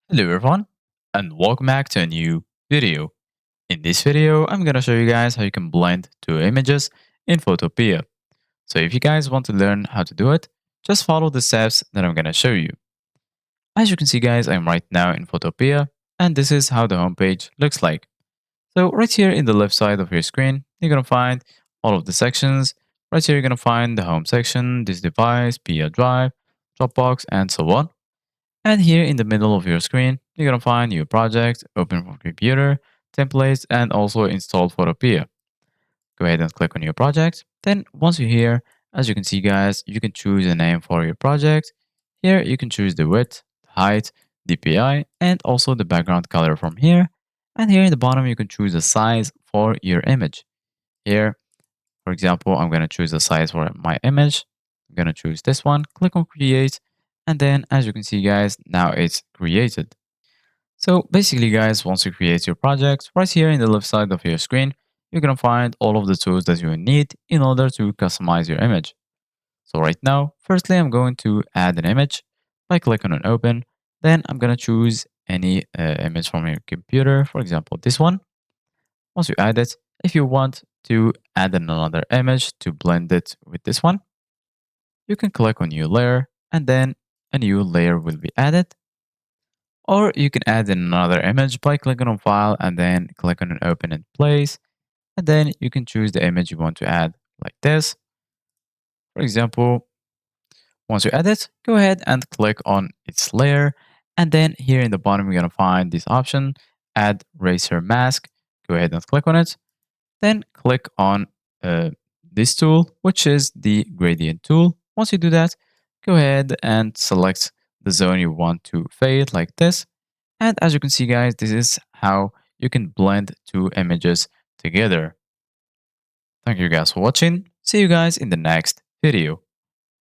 Hello everyone, and welcome back to a new video. In this video, I'm gonna show you guys how you can blend two images in Photopea. So if you guys want to learn how to do it, just follow the steps that I'm gonna show you. As you can see guys, I'm right now in Photopea, and this is how the homepage looks like. So right here in the left side of your screen, you're gonna find all of the sections. Right here, you're gonna find the home section, this device, Pia Drive, Dropbox, and so on. And here in the middle of your screen, you're going to find new project, open from computer, templates, and also install Photopea. Go ahead and click on your project. Then once you're here, as you can see guys, you can choose a name for your project. Here you can choose the width, height, DPI, and also the background color from here. And here in the bottom, you can choose a size for your image. Here, for example, I'm going to choose a size for my image. I'm going to choose this one, click on create. And then as you can see guys, now it's created. So basically guys, once you create your project, right here in the left side of your screen, you're going to find all of the tools that you need in order to customize your image. So right now, firstly, I'm going to add an image by clicking on open. Then I'm going to choose any image from your computer, for example, this one. Once you add it, if you want to add another image to blend it with this one, you can click on new layer and then a new layer will be added. Or you can add in another image by clicking on file and then click on open in place. And then you can choose the image you want to add like this. For example, once you add it, go ahead and click on its layer. And then here in the bottom, you're going to find this option, add raster mask. Go ahead and click on it. Then click on this tool, which is the gradient tool. Once you do that, go ahead and select the zone you want to fade like this. And as you can see, guys, this is how you can blend two images together. Thank you guys for watching. See you guys in the next video.